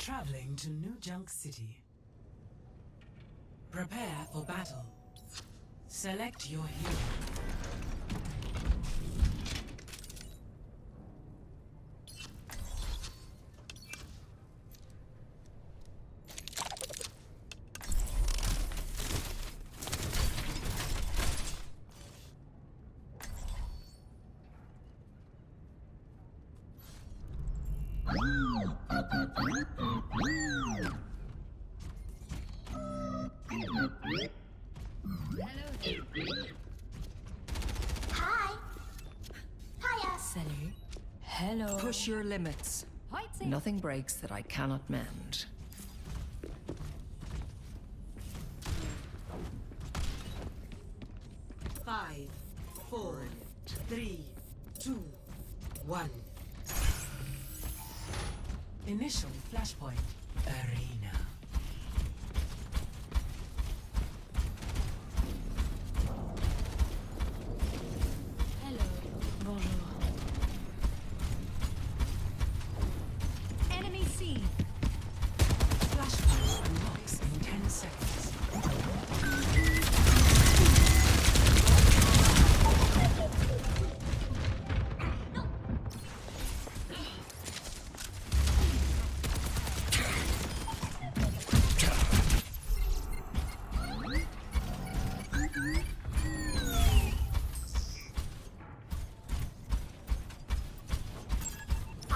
Traveling to New Junk City. Prepare for battle. Select your hero. Salut. Hello. Push your limits. Nothing breaks that I cannot mend. Five, 4, 3, 2, 1. Initial flashpoint. Arena. Hello. Bonjour. Enemy seen. Flashpoint unlocks in 10 seconds.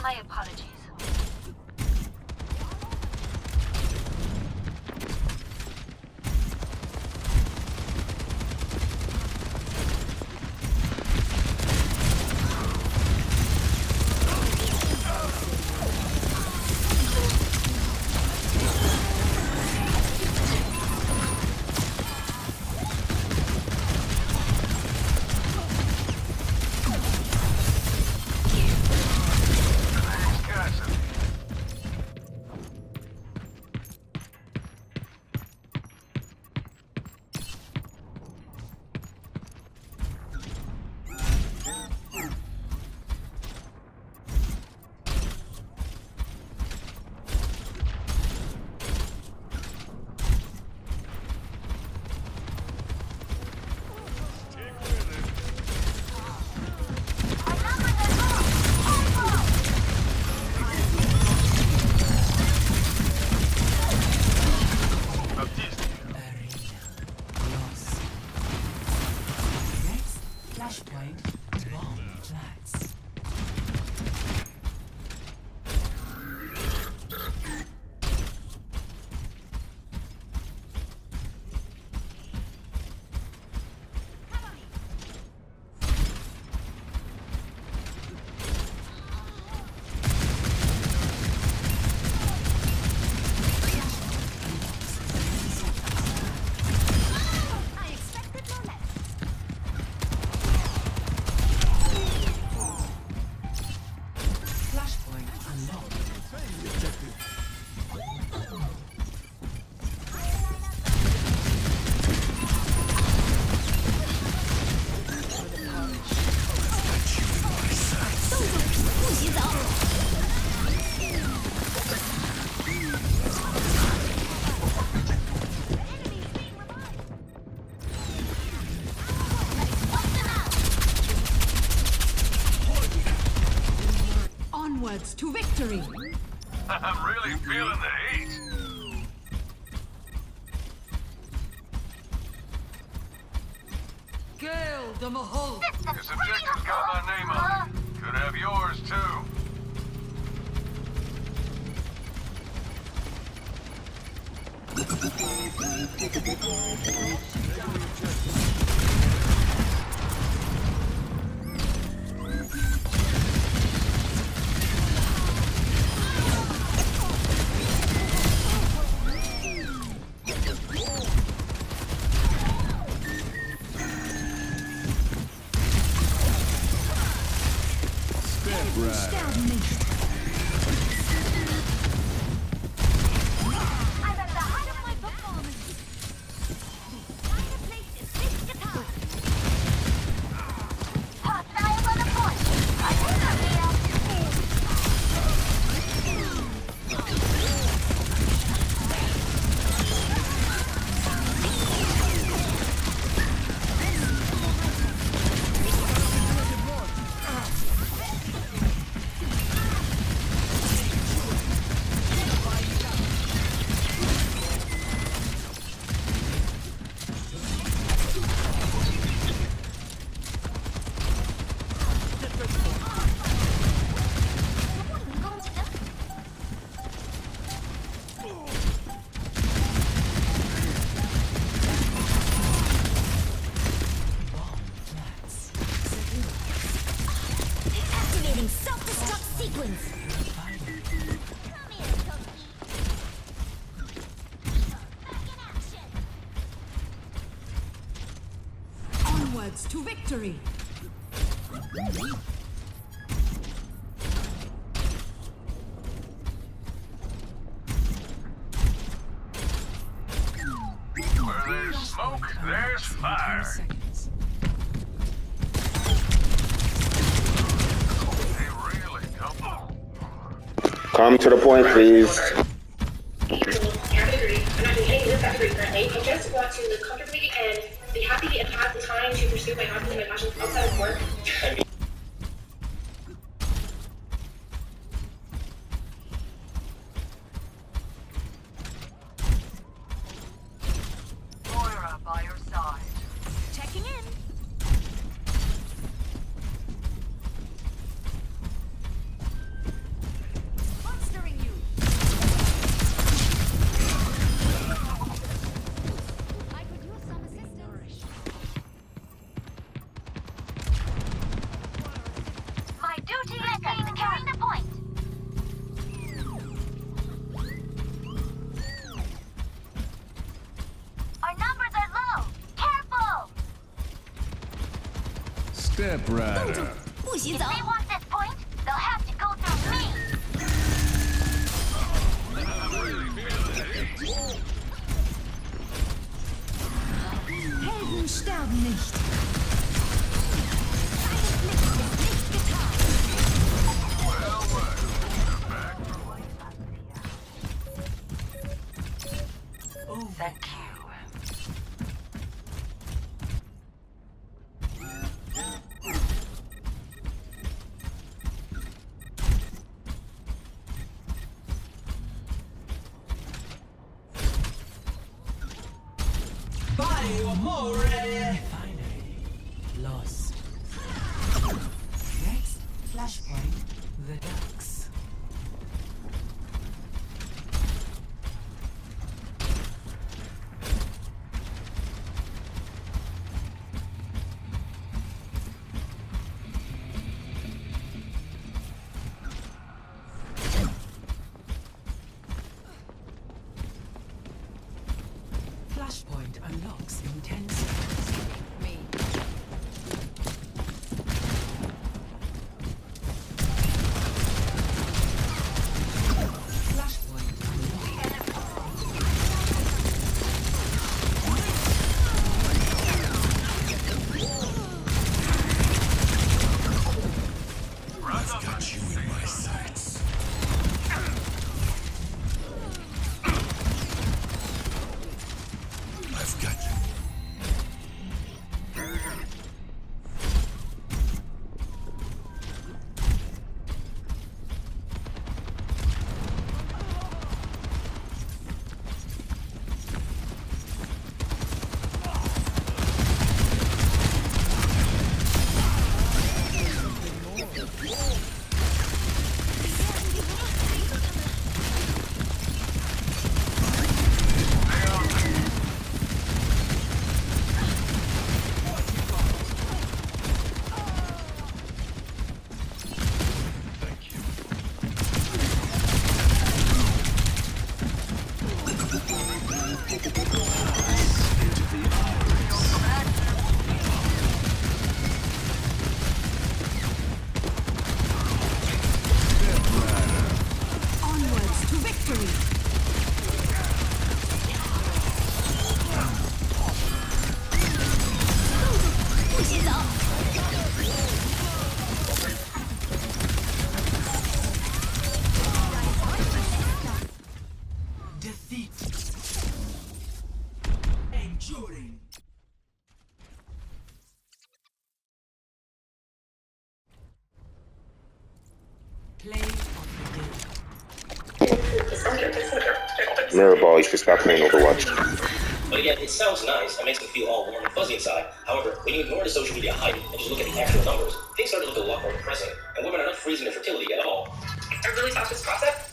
My apologies. Flashpoint bomb flats. Onwards to victory. I'm really feeling the heat. Gale the Mahal. This objective's got my name on it. Could have yours too. I'm at the height of my performance. Find a place to sit Onwards to victory! Where there's smoke, there's fire. Seconds. They really double. Come to the point, please. Category. I'm not doing any of this category currently. I just want to live comfortably and be happy and have the time to pursue my hobbies and my passions outside of work. Moira by your side. Checking in. Monstering you. I could use some assistance. My duty is to carry the point. Our numbers are low. Careful. Step Rider. If they want this point, they'll have to go through me. Helden sterben nicht! Thank you. Finally. Lost. Next, flashpoint. The ducks. Flashpoint unlocks in 10 seconds. Me. Flashpoint unlocked. I've got you in my sights. I've got you. Onwards to victory! Defeat. Enduring. Play of the game. Mirror boy should stop playing Overwatch. But again, it sounds nice and makes me feel all warm and fuzzy inside. However, when you ignore the social media hype and just look at the actual numbers, things start to look a lot more depressing, and women are not freezing their fertility at all. I really thought this process.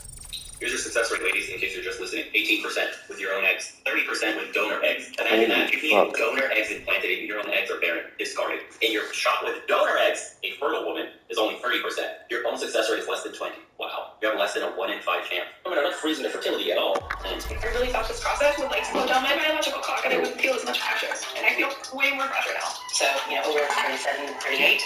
Here's your success rate, ladies, in case you're just listening. 18% with your own eggs, 30% with donor eggs. Imagine that. If you need donor eggs implanted in your own eggs are barren, discarded. In your shot with donor eggs, a fertile woman is only 30%. Your own success rate is less than 20. Wow. You have less than a 1 in 5 chance. Women are not freezing their fertility at all. And I really thought this process would like slow down my biological clock and I wouldn't feel as much pressure. And I feel way more pressure now. So, over 37, 38.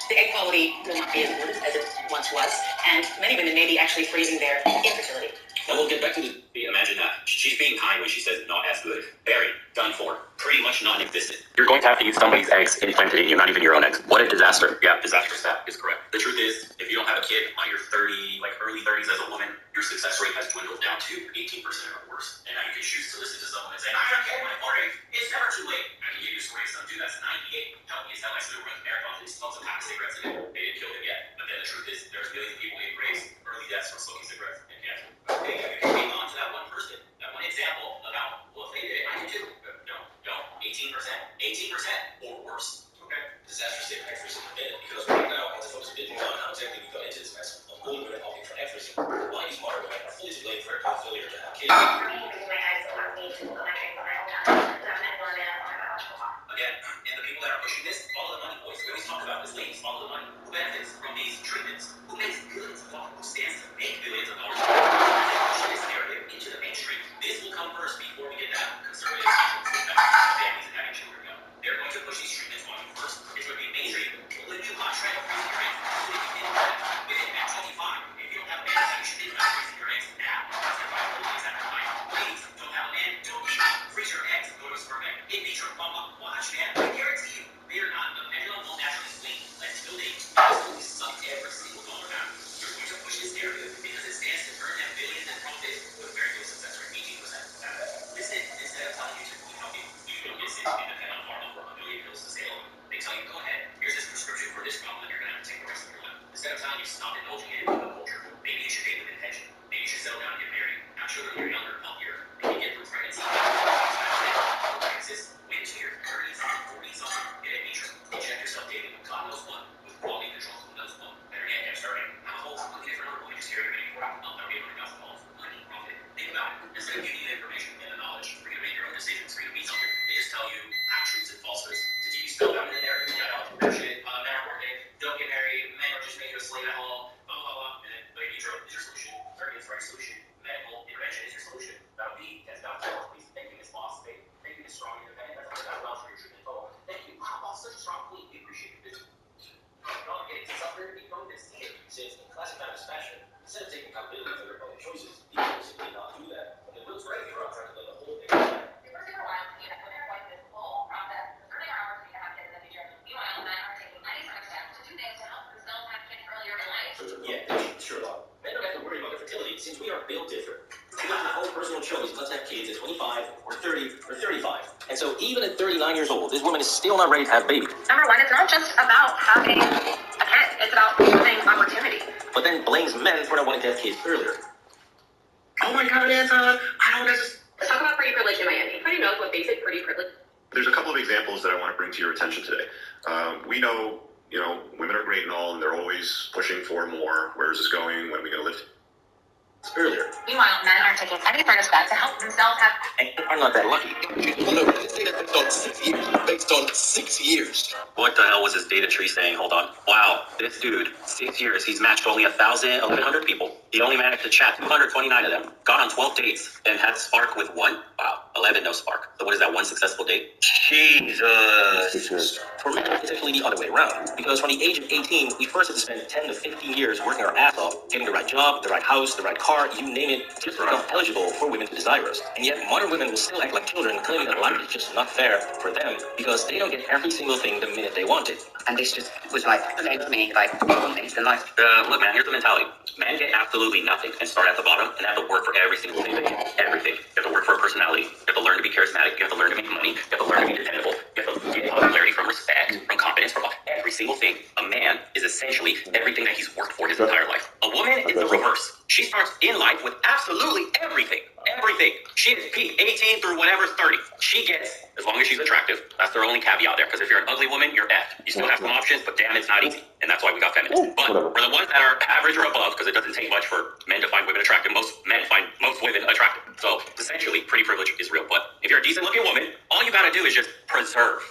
The egg quality will not be as good as it once was, and many women may be actually freezing their infertility. Now we'll get back to imagine that. She's being kind when she says not as good. Buried, done for, pretty much non-existent. You're going to have to use somebody's eggs implanted in you, not even your own eggs. What a disaster. Yeah, disaster stat is correct. The truth is, if you don't have a kid by your 30, early 30s as a woman, your success rate has dwindled down to 18% or worse. And now you can choose to listen to someone and say, I don't care, my 40s, it's never too late. I can give you a story of some dude that's 98. Help me tell my still runs marathons and he smokes a pack of cigarettes a day. They didn't kill him yet. But then the truth is, there's millions of people in race early deaths from smoking cigarettes and cancer. Okay, you can hang on to that one person, that one example about, well, if they did it, I can too. No, 18%, 18% or worse. Okay, disaster state accuracy because right now, as folks did on how exactly we got into this mess of older women opting for accuracy, why these modern women are fully to blame for their failure to have kids. For me, because my eyes allowed me to put my train on my own time. So I'm not going to on my biological clock. Again, and the people that are pushing this, follow the money, boys. We always talk about this, ladies, follow the money. Who benefits from these treatments? Who makes billions of dollars? Who stands to make billions of dollars? Push this narrative into the mainstream. This will come first before we get that conservative families and having children go. They're going to push these treatments on you first. It's going to be mainstream. Will it be a hot trend of freezing your eggs? So if you didn't within at 25, if you don't have a man, you should think about freezing your eggs now. That's your 5 days after time. Ladies, don't have a man, don't freeze your eggs. Go to a sperm bank. In vitro, watch, man. I guarantee you, they are not. The pendulum will naturally swing until they absolutely suck every single dollar out. You're going to push this narrative because it stands to earn them billions in profit with very good success rate, 18%. Listen, instead of telling you to help you don't get sick and depend on pharma for a million pills to scale, they tell you, go ahead, here's this prescription for this problem that you're going to have to take the rest of your life. Instead of telling you, stop indulging in the culture, maybe you should date with intention. Maybe you should settle down and get married. Have children when you're younger, healthier. Maybe get through pregnancy. Wait until your 30s and 40s on. Get a matron. Inject yourself dating. God knows what. With quality control, who knows what. Better yet, get started. Have a whole completely different number. Just hear your for $1,000 money, profit. Think about it. Instead of giving you the information and the knowledge, for you to make your own decisions, for you to be something, they just tell you half truths and falsehoods to keep you spellbound in the narrative. Yeah, no, bullshit. Men are working. Don't get married. Men are just making a slave at home. Blah, blah, blah. And then, in vitro is your solution. Surrogate is the right solution. Medical intervention is your solution. That would be $10,000. Please. Thank you, Miss Boss. Thank you, Miss Strong Independent. That's $100,000 for your treatment total. Thank you. Wow, boss, such a strong queen. We appreciate your visit. Y'all are getting suffered. We don't miss here. Since in classic satisfaction, instead of taking accountability for their own choices, people simply not do that. And Will's right here on trying to lay the whole thing back. Your first ever while, you have women are going through this whole process, earning our hours to have kids in the future. Meanwhile, men are taking 95 steps to do things to help themselves have kids earlier in life. Yeah, sure. Men don't have to worry about their fertility since we are built different. We make our own personal choice. Let's have kids at 25 or 30 or 35. And so even at 39 years old, this woman is still not ready to have babies. Number one, it's not just about having a kid. It's about having opportunity. But then blames men for not wanting to have kids earlier. Oh my God, Anton. I don't know. Let's talk about pretty privilege in Miami. Everybody knows what basic pretty privilege. There's a couple of examples that I want to bring to your attention today. We know, women are great and all, and they're always pushing for more. Where is this going? When are we going to lift earlier? Meanwhile, men are taking any sort of step to help themselves have. And I'm not that lucky. Based on 6 years. What the hell was his data tree saying? Hold on. Wow, this dude, 6 years, he's matched only 1,100 people. He only managed to chat 229 of them. Got on 12 dates and had spark with one. Wow, 11 no spark. So what is that, one successful date? Jesus. For men, it's actually the other way around. Because from the age of 18, we first had to spend 10 to 15 years working our ass off, getting the right job, the right house, the right car, you name it, just to become eligible for women to desire us. And yet, modern women will still act like children, claiming that life is just not fair for them because they don't get every single thing the minute they want it. And this just was like, okay to me, like, things in life. Look, man, here's the mentality. Men get absolutely nothing and start at the bottom and have to work for every single thing they do. Everything. You have to work for a personality. You have to learn to be charismatic. You have to learn to make money. You have to learn to be dependable. You have to get popularity from respect, from confidence, from every single thing. A man is essentially everything that he's worked for his entire life. A woman is the reverse. She starts in life with absolutely everything. Everything. She is peak 18 through whatever 30. She gets, as long as she's attractive. That's their only caveat there. Because if you're an ugly woman, you're effed. You still have some options, but damn, it's not easy. And that's why we got feminists. But for the ones that are average or above, because it doesn't take much for men to find women attractive, most men find most women attractive. So essentially, pretty privilege is real. But if you're a decent looking woman, all you gotta do is just Preserve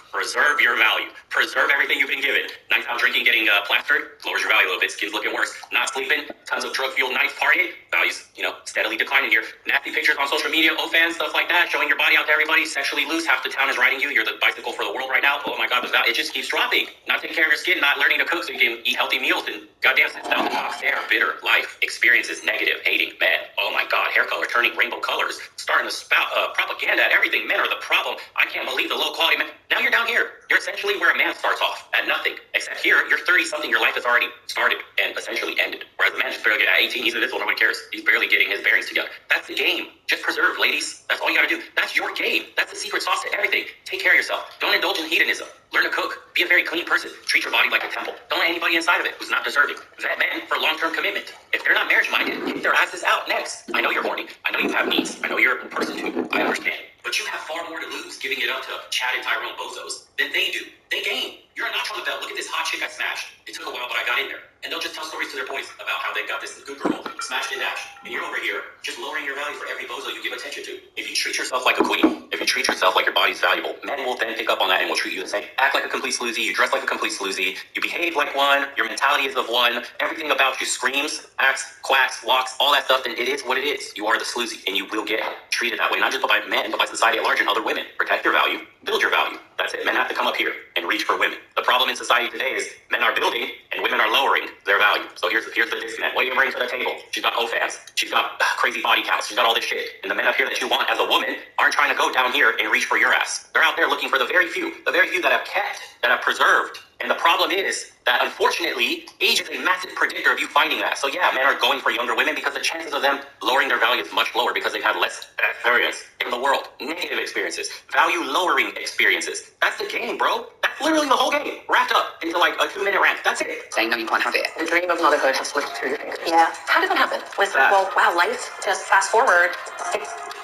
your value. Preserve everything you've been given. Nights out drinking, getting plastered, lowers your value a little bit. Skin's looking worse. Not sleeping, tons of drug-fueled nights partying, values, steadily declining here. Nasty pictures on social media, OFans, stuff like that, showing your body out to everybody, sexually loose. Half the town is riding you. You're the bicycle for the world right now. Oh my God, it just keeps dropping. Not taking care of your skin, not learning to cook so you can eat healthy meals, and goddamn, sits down the top stare. Bitter life experiences, negative, hating men. Oh my God, hair color turning rainbow colors, starting to spout propaganda at everything. Men are the problem. I can't believe the low quality men. Now you're down here. You're essentially where a man starts off, at nothing. Except here, you're 30-something. Your life has already started and essentially ended. Whereas the man just barely at 18, he's invisible. Nobody cares. He's barely getting his bearings together. That's the game. Just preserve, ladies. That's all you gotta do. That's your game. That's the secret sauce to everything. Take care of yourself. Don't indulge in hedonism. Learn to cook. Be a very clean person. Treat your body like a temple. Don't let anybody inside of it who's not deserving. Vet men for long-term commitment. If they're not marriage-minded, keep their asses out. Next. I know you're horny. I know you have needs. I know you're a person too. I understand. But you have far more to lose giving it up to Chad and Tyrone bozos than they do. They gain. You're a notch on the belt. Look at this hot chick I smashed. It took a while, but I got in there. And they'll just tell stories to their boys about how they got this good girl smashed and dashed. And you're over here just lowering your value for every bozo you give attention to. If you treat yourself like a queen, if you treat yourself like your body's valuable, men will then pick up on that and will treat you the same. Act like a complete sloozy. You dress like a complete sloozy. You behave like one. Your mentality is of one. Everything about you screams, acts, quacks, walks, all that stuff. And it is what it is. You are the sloozy, and you will get treated that way. Not just by men, but by society at large and other women. Protect your value. Build your value. That's it. Men have to come up here and reach for women. The problem in society today is men are building and women are lowering their value. So here's the disconnect. What do you bring to the table? She's got OFans. She's got crazy body counts. She's got all this shit. And the men up here that you want as a woman aren't trying to go down here and reach for your ass. They're out there looking for the very few that have kept, that have preserved. And the problem is that, unfortunately, age is a massive predictor of you finding that. So yeah, men are going for younger women because the chances of them lowering their value is much lower because they've had less experience in the world. Negative experiences. Value-lowering experiences. That's the game, bro. That's literally the whole game. Wrapped up into like a 2-minute rant. That's it. Saying no, you can't have it. The dream of motherhood has slipped through your fingers. Yeah. How did that happen? Well, wow, life just fast forward.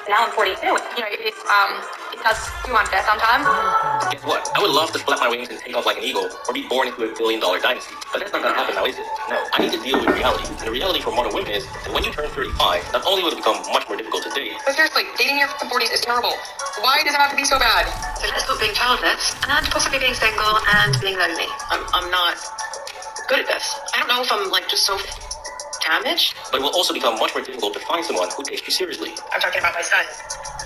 Now I'm 42. It does do unfair sometimes. Guess what? I would love to flap my wings and take off like an eagle or be born into a billion-dollar dynasty. But that's not going to happen now, is it? No. I need to deal with reality. And the reality for modern women is that when you turn 35, not only will it become much more difficult to date. But seriously, dating in your 40s is terrible. Why does it have to be so bad? So let's put being childless and possibly being single and being lonely. I'm not good at this. I don't know if I'm just so damaged. But it will also become much more difficult to find someone who takes you seriously. I'm talking about my son.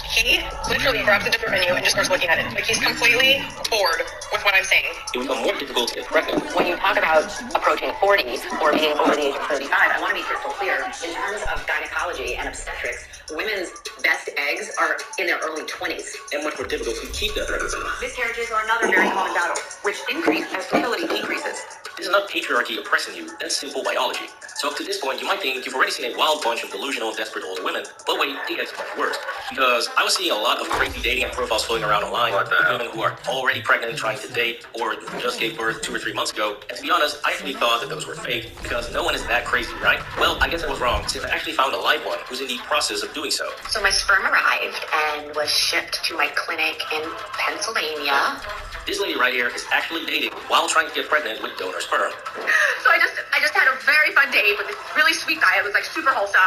He literally grabs a different menu and just starts looking at it. He's completely bored with what I'm saying. It will become more difficult to get pregnant. When you talk about approaching 40 or being over the age of 35, I want to be crystal clear. In terms of gynecology and obstetrics, women's best eggs are in their early 20s. And much more difficult to keep that pregnancy. Miscarriages are another very common battle, which increase as fertility decreases. This is not patriarchy oppressing you. That's simple biology. So up to this point, you might think you've already seen a wild bunch of delusional, desperate older women. But wait, it gets much worse. Because I was seeing a lot of crazy dating and profiles floating around online with women who are already pregnant, trying to date, or just gave birth 2 or 3 months ago. And to be honest, I actually thought that those were fake, because no one is that crazy, right? Well, I guess I was wrong, since I actually found a live one who's in the process of doing so. So my sperm arrived and was shipped to my clinic in Pennsylvania. This lady right here is actually dating while trying to get pregnant with donor sperm. So I just had a very fun date with this really sweet guy. It was super wholesome,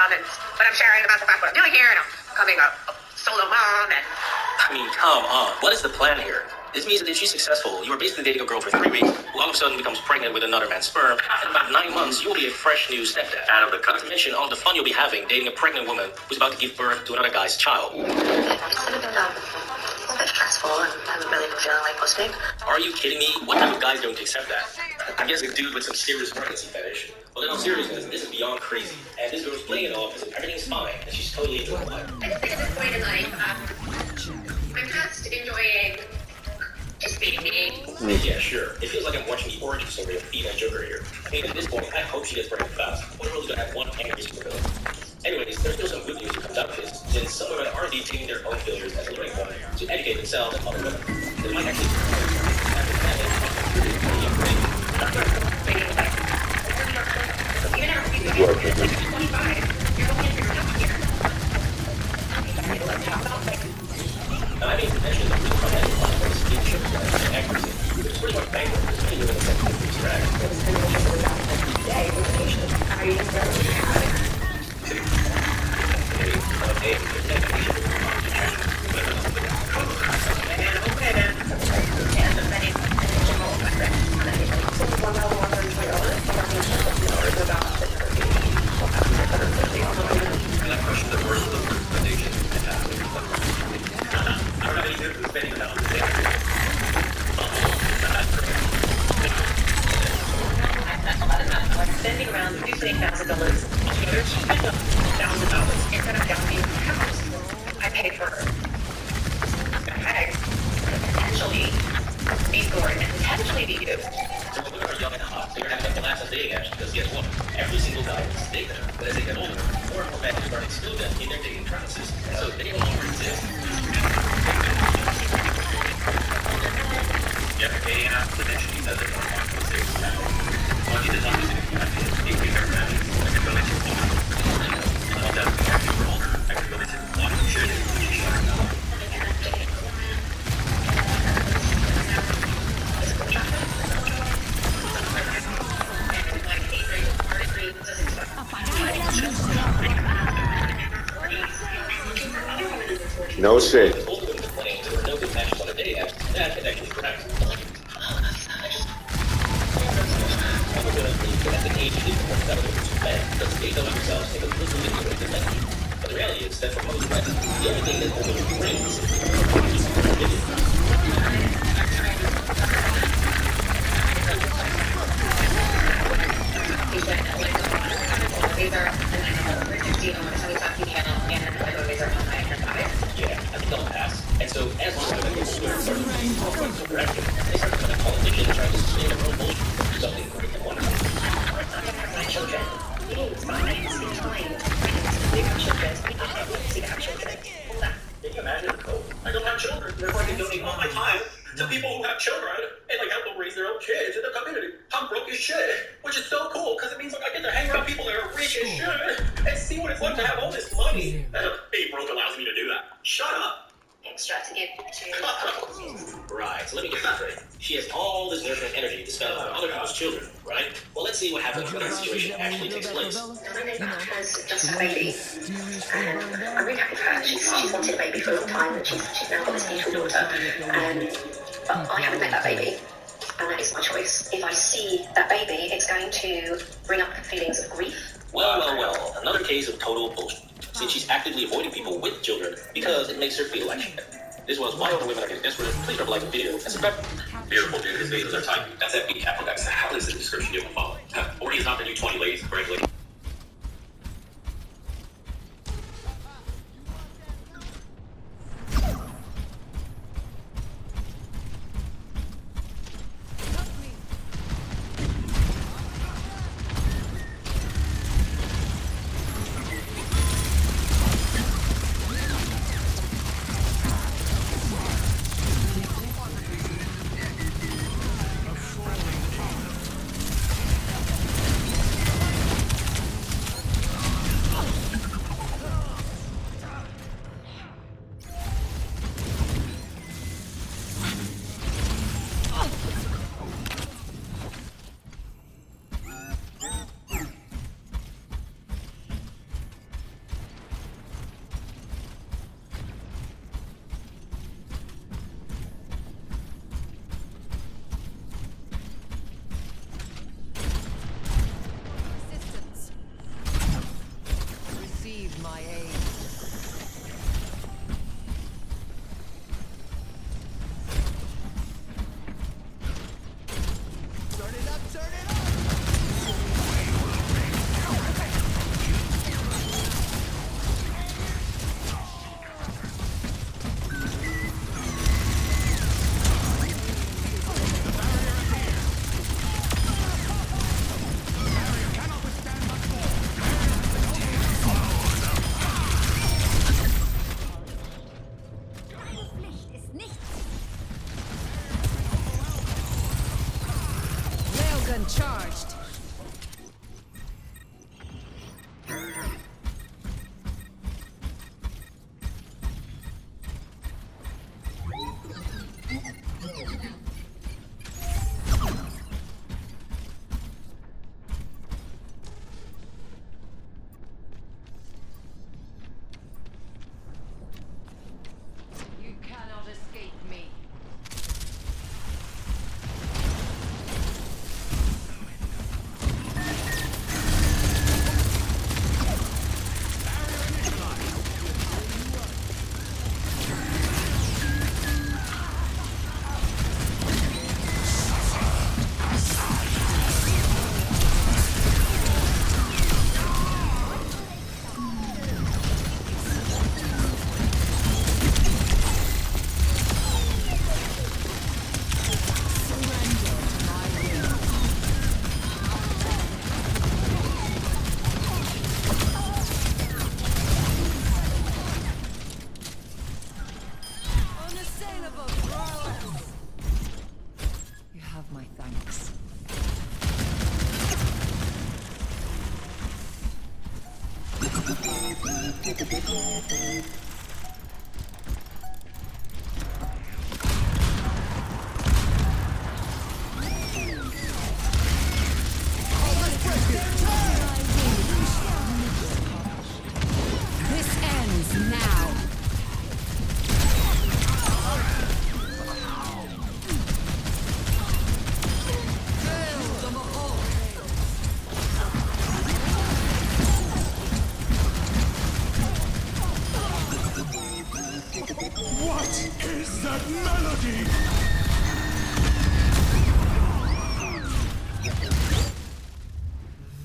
but I'm sharing about the fact what I'm doing here, and I'm becoming a solo mom, and... I mean, come on. What is the plan here? This means that if she's successful, you are basically dating a girl for 3 weeks, who all of a sudden becomes pregnant with another man's sperm, and in about 9 months, you'll be a fresh new stepdad. Out of the cut. Not to mention all the fun you'll be having dating a pregnant woman who's about to give birth to another guy's child. It's a bit stressful, and I haven't really been feeling like posting. Are you kidding me? What type of guys don't accept that? I guess a dude with some serious pregnancy fetish. Well, in all seriousness, this is beyond crazy. And this girl's playing it off as if everything's fine, and she's totally enjoying life. I just think at this point in life, I'm just enjoying just being me. Yeah, sure. It feels like I'm watching the origin story of female Joker here. I mean, at this point, I hope she gets pregnant fast. What the world's gonna have one angry supervillain? Anyways, there's still some good news that comes out of this, since some women are indeed taking their own failures as a learning point to educate themselves and other women. They might actually I mean, potentially, the reason why that is speed shift and accuracy. It's pretty much bankrupt. There's many women that can use drag. spending around the spending around $58,000. Together, she spent $1,000 instead of down payment for house. I paid for a bag, potentially be scored, and potentially be you. So when women are young and hot, they're having a blast on dating apps because guess what? Every single guy wants to date them. But as they get older, more and more men are starting to exclude them in their dating processes. So they no longer exist. Yeah, dating apps eventually because they're more popular. Well, you did not listen if you had to increase their value. I could go into I love that we're older. I could go into what you should and what you should. No shit. There were no good matches on the dating apps. That is actually correct. At the age of 47, men, because they know themselves, they completely integrate the men. But the reality is that for most men, the only thing that overly brings yeah, I think they'll pass. And so, as long as they start to correct it, they start becoming politicians and trying to sustain their own bullshit. Something great and wonderful. My children, it's fine. It's fine. They have children. They have children. Hold on. Can you imagine? I don't have children. Therefore, I can donate all my time to people who have children and like help them raise their own kids in the community. I'm broke as shit, which is so cool because it means like I get to hang around people that are rich as shit and see what it's like to have all this money. Being broke allows me to do that. Shut up. Extra to give to. Right, so let me get this straight. She has all this nurturing energy to spend on other people's children, right? Well, let's see what happens when that situation actually takes place. Melanie has just a baby, and I'm really happy for her. She's wanted a baby for a long time, and she's now got this beautiful daughter. But I haven't met that baby, and that is my choice. If I see that baby, it's going to bring up feelings of grief. Well, another case of total bullshit. Since she's actively avoiding people with children because it makes her feel like shit. This was why other women are getting desperate. Please drop a like the video and subscribe. Beautiful dude, his videos are tiny. That's FB Apple guys. How is the description you can follow? 40 is not the new 20 ladies, frankly. Charged. You cannot escape me. You have my thanks. This ends now. What is that melody?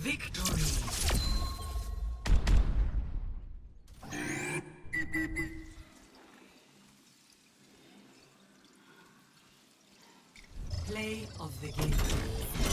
Victory. Play of the game.